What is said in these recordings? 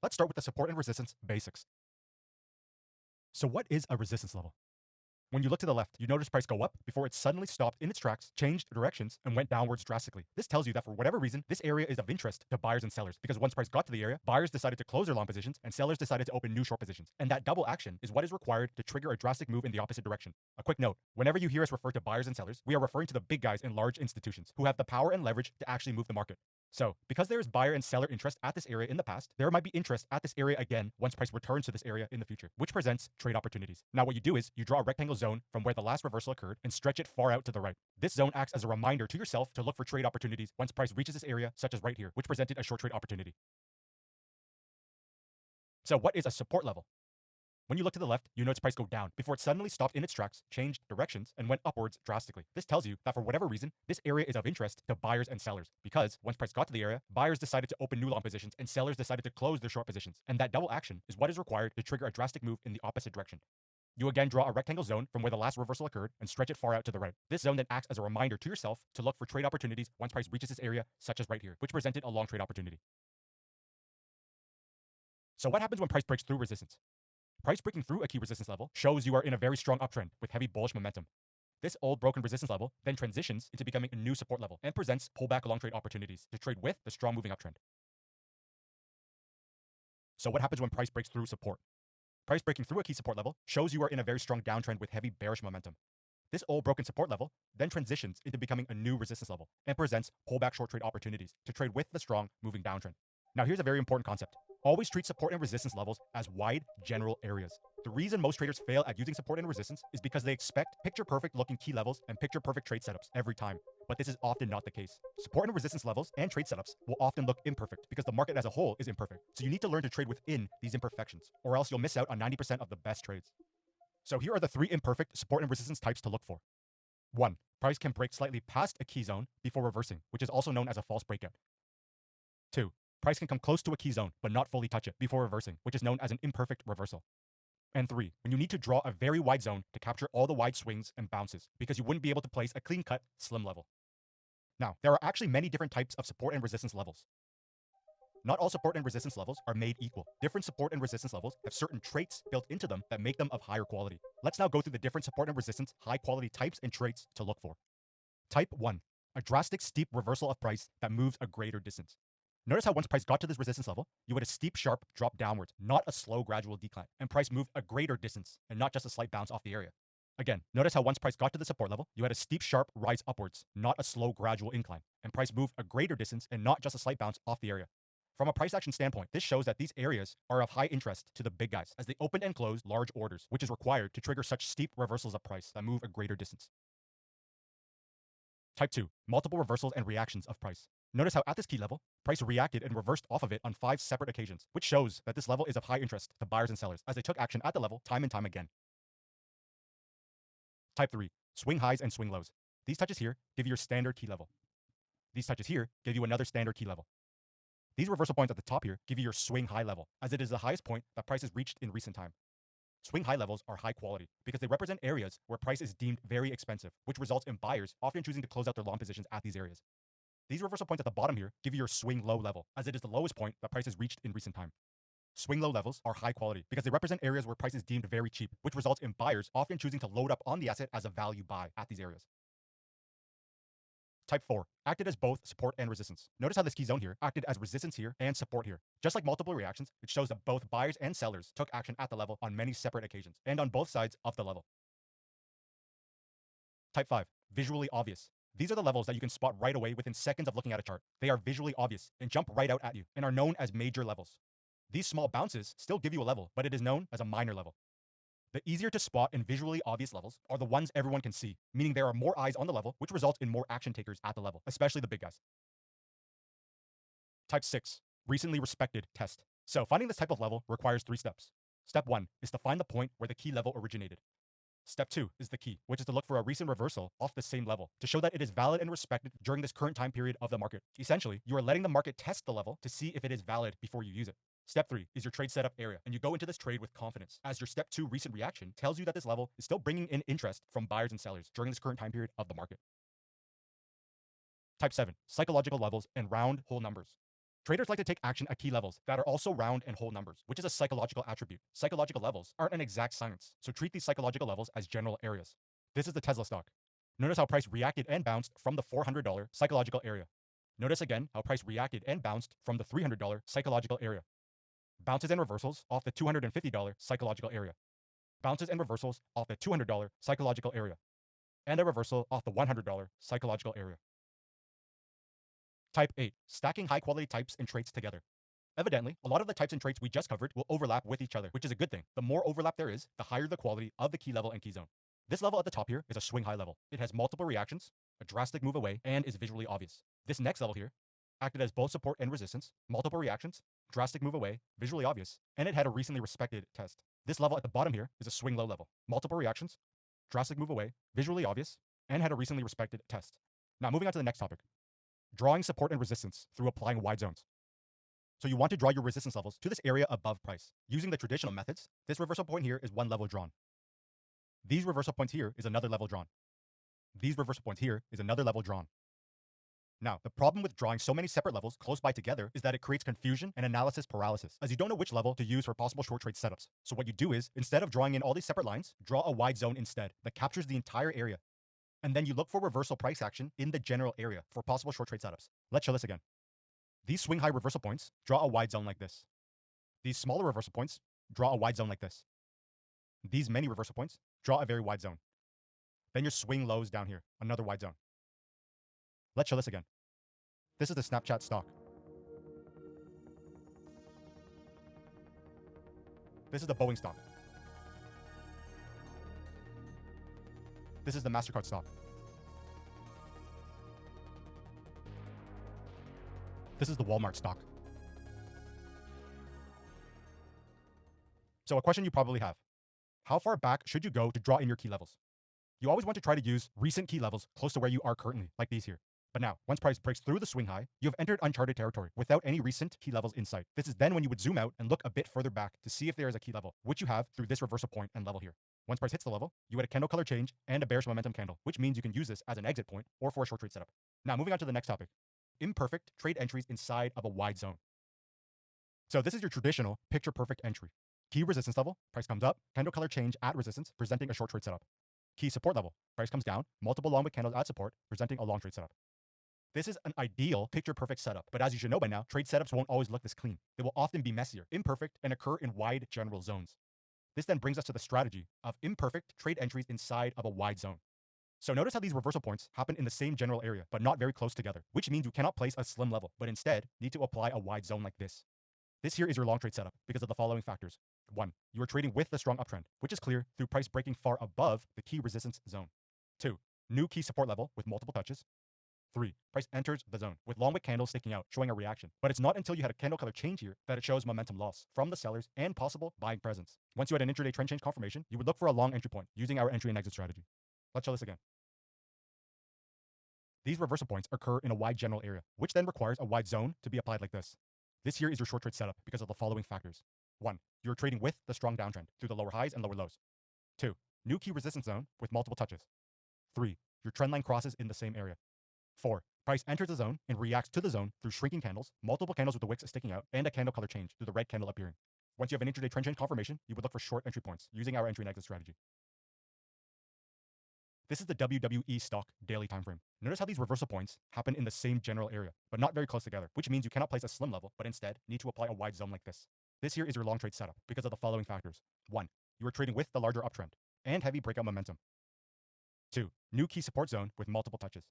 Let's start with the support and resistance basics. So what is a resistance level? When you look to the left, you notice price go up before it suddenly stopped in its tracks, changed directions, and went downwards drastically. This tells you that for whatever reason, this area is of interest to buyers and sellers, because once price got to the area, buyers decided to close their long positions and sellers decided to open new short positions. And that double action is what is required to trigger a drastic move in the opposite direction. A quick note, whenever you hear us refer to buyers and sellers, we are referring to the big guys in large institutions who have the power and leverage to actually move the market. So, because there is buyer and seller interest at this area in the past, there might be interest at this area again once price returns to this area in the future, which presents trade opportunities. Now what you do is, you draw a rectangle zone from where the last reversal occurred and stretch it far out to the right. This zone acts as a reminder to yourself to look for trade opportunities once price reaches this area, such as right here, which presented a short trade opportunity. So what is a support level? When you look to the left, you notice price go down before it suddenly stopped in its tracks, changed directions, and went upwards drastically. This tells you that for whatever reason, this area is of interest to buyers and sellers, because once price got to the area, buyers decided to open new long positions and sellers decided to close their short positions. And that double action is what is required to trigger a drastic move in the opposite direction. You again draw a rectangle zone from where the last reversal occurred and stretch it far out to the right. This zone then acts as a reminder to yourself to look for trade opportunities once price reaches this area, such as right here, which presented a long trade opportunity. So what happens when price breaks through resistance? Price breaking through a key resistance level shows you are in a very strong uptrend with heavy bullish momentum. This old broken resistance level then transitions into becoming a new support level and presents pullback long trade opportunities to trade with the strong moving uptrend. So what happens when price breaks through support? Price breaking through a key support level shows you are in a very strong downtrend with heavy bearish momentum. This old broken support level then transitions into becoming a new resistance level and presents pullback short trade opportunities to trade with the strong moving downtrend. Now here's a very important concept. Always treat support and resistance levels as wide, general areas. The reason most traders fail at using support and resistance is because they expect picture-perfect looking key levels and picture-perfect trade setups every time. But this is often not the case. Support and resistance levels and trade setups will often look imperfect because the market as a whole is imperfect. So you need to learn to trade within these imperfections, or else you'll miss out on 90% of the best trades. So here are the 3 imperfect support and resistance types to look for. 1. Price can break slightly past a key zone before reversing, which is also known as a false breakout. 2. Price can come close to a key zone, but not fully touch it before reversing, which is known as an imperfect reversal. And 3, when you need to draw a very wide zone to capture all the wide swings and bounces, because you wouldn't be able to place a clean-cut, slim level. Now, there are actually many different types of support and resistance levels. Not all support and resistance levels are made equal. Different support and resistance levels have certain traits built into them that make them of higher quality. Let's now go through the different support and resistance high-quality types and traits to look for. Type 1. A drastic, steep reversal of price that moves a greater distance. Notice how once price got to this resistance level, you had a steep, sharp drop downwards, not a slow, gradual decline, and price moved a greater distance, and not just a slight bounce off the area. Again, notice how once price got to the support level, you had a steep, sharp rise upwards, not a slow, gradual incline, and price moved a greater distance and not just a slight bounce off the area. From a price action standpoint, this shows that these areas are of high interest to the big guys, as they open and close large orders, which is required to trigger such steep reversals of price that move a greater distance. Type 2. Multiple reversals and reactions of price. Notice how at this key level, price reacted and reversed off of it on 5 separate occasions, which shows that this level is of high interest to buyers and sellers, as they took action at the level time and time again. Type 3. Swing highs and swing lows. These touches here give you your standard key level. These touches here give you another standard key level. These reversal points at the top here give you your swing high level, as it is the highest point that price has reached in recent time. Swing high levels are high quality because they represent areas where price is deemed very expensive, which results in buyers often choosing to close out their long positions at these areas. These reversal points at the bottom here give you your swing low level, as it is the lowest point that price has reached in recent time. Swing low levels are high quality because they represent areas where price is deemed very cheap, which results in buyers often choosing to load up on the asset as a value buy at these areas. Type 4. Acted as both support and resistance. Notice how this key zone here acted as resistance here and support here. Just like multiple reactions, it shows that both buyers and sellers took action at the level on many separate occasions and on both sides of the level. Type 5. Visually obvious. These are the levels that you can spot right away within seconds of looking at a chart. They are visually obvious and jump right out at you and are known as major levels. These small bounces still give you a level, but it is known as a minor level. The easier to spot and visually obvious levels are the ones everyone can see, meaning there are more eyes on the level, which results in more action takers at the level, especially the big guys. Type 6. Recently respected test. So finding this type of level requires 3 steps. Step 1 is to find the point where the key level originated. Step 2 is the key, which is to look for a recent reversal off the same level to show that it is valid and respected during this current time period of the market. Essentially, you are letting the market test the level to see if it is valid before you use it. Step 3 is your trade setup area, and you go into this trade with confidence, as your Step 2 recent reaction tells you that this level is still bringing in interest from buyers and sellers during this current time period of the market. Type 7. Psychological levels and round whole numbers. Traders like to take action at key levels that are also round and whole numbers, which is a psychological attribute. Psychological levels aren't an exact science, so treat these psychological levels as general areas. This is the Tesla stock. Notice how price reacted and bounced from the $400 psychological area. Notice again how price reacted and bounced from the $300 psychological area. Bounces and reversals off the $250 psychological area. Bounces and reversals off the $200 psychological area. And a reversal off the $100 psychological area. Type 8. Stacking high-quality types and traits together. Evidently, a lot of the types and traits we just covered will overlap with each other, which is a good thing. The more overlap there is, the higher the quality of the key level and key zone. This level at the top here is a swing high level. It has multiple reactions, a drastic move away, and is visually obvious. This next level here acted as both support and resistance, multiple reactions, drastic move away, visually obvious, and it had a recently respected test. This level at the bottom here is a swing low level. Multiple reactions, drastic move away, visually obvious, and had a recently respected test. Now moving on to the next topic. Drawing support and resistance through applying wide zones. So you want to draw your resistance levels to this area above price. Using the traditional methods, this reversal point here is one level drawn. These reversal points here is another level drawn. These reversal points here is another level drawn. Now, the problem with drawing so many separate levels close by together is that it creates confusion and analysis paralysis, as you don't know which level to use for possible short trade setups. So what you do is, instead of drawing in all these separate lines, draw a wide zone instead that captures the entire area. And then you look for reversal price action in the general area for possible short trade setups. Let's show this again. These swing high reversal points draw a wide zone like this. These smaller reversal points draw a wide zone like this. These many reversal points draw a very wide zone. Then your swing lows down here, another wide zone. Let's show this again. This is the Snapchat stock. This is the Boeing stock. This is the MasterCard stock. This is the Walmart stock. So a question you probably have. How far back should you go to draw in your key levels? You always want to try to use recent key levels close to where you are currently, like these here. But now, once price breaks through the swing high, you have entered uncharted territory without any recent key levels in sight. This is then when you would zoom out and look a bit further back to see if there is a key level, which you have through this reversal point and level here. Once price hits the level, you had a candle color change and a bearish momentum candle, which means you can use this as an exit point or for a short trade setup. Now, moving on to the next topic. Imperfect trade entries inside of a wide zone. So this is your traditional picture perfect entry. Key resistance level, price comes up, candle color change at resistance, presenting a short trade setup. Key support level, price comes down, multiple long wick candles at support, presenting a long trade setup. This is an ideal picture perfect setup, but as you should know by now, trade setups won't always look this clean. They will often be messier, imperfect, and occur in wide general zones. This then brings us to the strategy of imperfect trade entries inside of a wide zone. So notice how these reversal points happen in the same general area, but not very close together, which means you cannot place a slim level, but instead need to apply a wide zone like this. This here is your long trade setup because of the following factors. 1. You are trading with the strong uptrend, which is clear through price breaking far above the key resistance zone. 2. New key support level with multiple touches. 3. Price enters the zone with long wick candles sticking out, showing a reaction. But it's not until you had a candle color change here that it shows momentum loss from the sellers and possible buying presence. Once you had an intraday trend change confirmation, you would look for a long entry point using our entry and exit strategy. Let's show this again. These reversal points occur in a wide general area, which then requires a wide zone to be applied like this. This here is your short trade setup because of the following factors. 1. You're trading with the strong downtrend through the lower highs and lower lows. 2. New key resistance zone with multiple touches. 3. Your trend line crosses in the same area. 4. Price enters the zone and reacts to the zone through shrinking candles, multiple candles with the wicks sticking out, and a candle color change through the red candle appearing. Once you have an intraday trend change confirmation, you would look for short entry points using our entry and exit strategy. This is the WWE stock daily time frame. Notice how these reversal points happen in the same general area, but not very close together, which means you cannot place a slim level, but instead need to apply a wide zone like this. This here is your long trade setup because of the following factors. 1. You are trading with the larger uptrend and heavy breakout momentum. 2. New key support zone with multiple touches.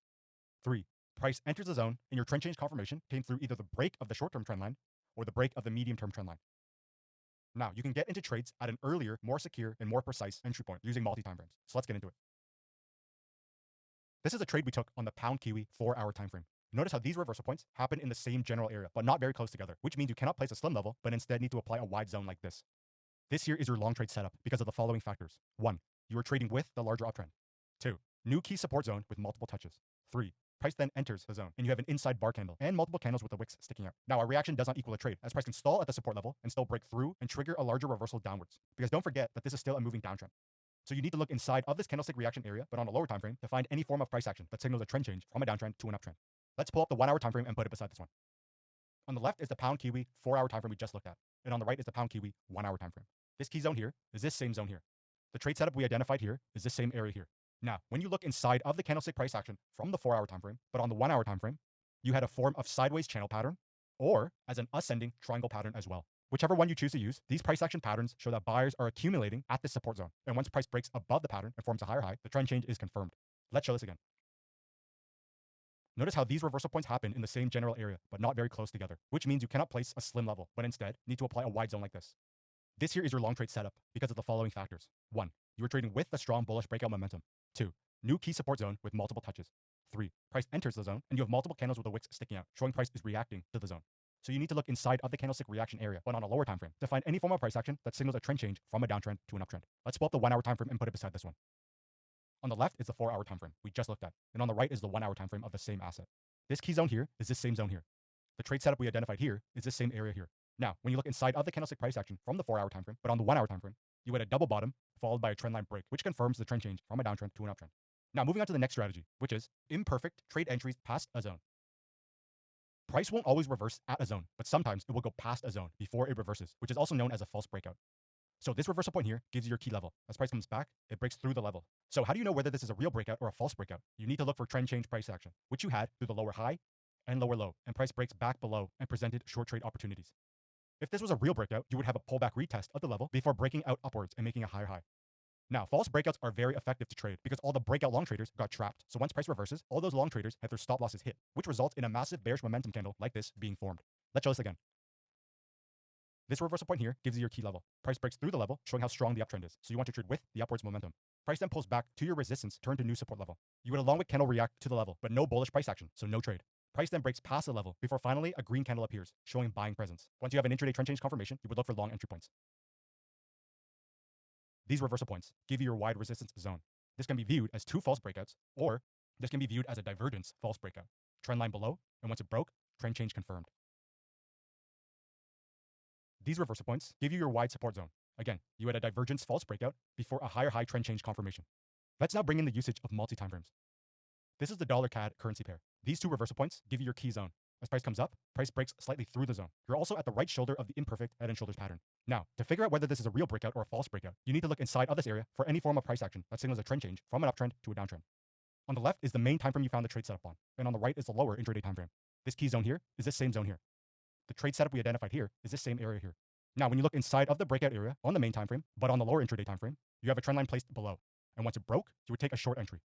3. Price enters the zone and your trend change confirmation came through either the break of the short-term trend line or the break of the medium-term trend line. Now, you can get into trades at an earlier, more secure, and more precise entry point using multi-time frames. So let's get into it. This is a trade we took on the pound Kiwi 4-hour time frame. Notice how these reversal points happen in the same general area, but not very close together, which means you cannot place a slim level, but instead need to apply a wide zone like this. This here is your long trade setup because of the following factors. 1. You are trading with the larger uptrend. 2. New key support zone with multiple touches. 3. Price then enters the zone, and you have an inside bar candle and multiple candles with the wicks sticking out. Now, a reaction does not equal a trade, as price can stall at the support level and still break through and trigger a larger reversal downwards. Because don't forget that this is still a moving downtrend. So you need to look inside of this candlestick reaction area, but on a lower time frame, to find any form of price action that signals a trend change from a downtrend to an uptrend. Let's pull up the 1-hour time frame and put it beside this one. On the left is the pound kiwi 4-hour time frame we just looked at, and on the right is the pound kiwi 1-hour time frame. This key zone here is this same zone here. The trade setup we identified here is this same area here. Now, when you look inside of the candlestick price action from the 4-hour time frame, but on the 1-hour time frame, you had a form of sideways channel pattern or as an ascending triangle pattern as well. Whichever one you choose to use, these price action patterns show that buyers are accumulating at this support zone. And once price breaks above the pattern and forms a higher high, the trend change is confirmed. Let's show this again. Notice how these reversal points happen in the same general area, but not very close together, which means you cannot place a slim level, but instead need to apply a wide zone like this. This here is your long trade setup because of the following factors. 1. You are trading with the strong bullish breakout momentum. 2. New key support zone with multiple touches. 3. Price enters the zone and you have multiple candles with the wicks sticking out, showing price is reacting to the zone. So you need to look inside of the candlestick reaction area, but on a lower time frame, to find any form of price action that signals a trend change from a downtrend to an uptrend. Let's pull up the 1-hour time frame and put it beside this one. On the left is the 4-hour time frame we just looked at, and on the right is the 1-hour time frame of the same asset. This key zone here is this same zone here. The trade setup we identified here is this same area here. Now, when you look inside of the candlestick price action from the 4-hour time frame, but on the 1-hour time frame, you had a double bottom followed by a trend line break, which confirms the trend change from a downtrend to an uptrend. Now, moving on to the next strategy, which is imperfect trade entries past a zone. Price won't always reverse at a zone, but sometimes it will go past a zone before it reverses, which is also known as a false breakout. So this reversal point here gives you your key level. As price comes back, it breaks through the level. So how do you know whether this is a real breakout or a false breakout? You need to look for trend change price action, which you had through the lower high and lower low, and price breaks back below and presented short trade opportunities. If this was a real breakout, you would have a pullback retest of the level before breaking out upwards and making a higher high. Now, false breakouts are very effective to trade because all the breakout long traders got trapped. So once price reverses, all those long traders have their stop losses hit, which results in a massive bearish momentum candle like this being formed. Let's show this again. This reversal point here gives you your key level. Price breaks through the level, showing how strong the uptrend is. So you want to trade with the upwards momentum. Price then pulls back to your resistance, turn to new support level. You would a long wick candle react to the level, but no bullish price action, so no trade. Price then breaks past the level before finally a green candle appears, showing buying presence. Once you have an intraday trend change confirmation, you would look for long entry points. These reversal points give you your wide resistance zone. This can be viewed as two false breakouts, or this can be viewed as a divergence false breakout. Trend line below, and once it broke, trend change confirmed. These reversal points give you your wide support zone. Again, you had a divergence false breakout before a higher high trend change confirmation. Let's now bring in the usage of multi-time frames. This is the dollar CAD currency pair. These two reversal points give you your key zone. As price comes up, price breaks slightly through the zone. You're also at the right shoulder of the imperfect head and shoulders pattern. Now, to figure out whether this is a real breakout or a false breakout, you need to look inside of this area for any form of price action that signals a trend change from an uptrend to a downtrend. On the left is the main time frame you found the trade setup on, and on the right is the lower intraday time frame. This key zone here is this same zone here. The trade setup we identified here is this same area here. Now, when you look inside of the breakout area on the main time frame, but on the lower intraday time frame, you have a trend line placed below. And once it broke, you would take a short entry.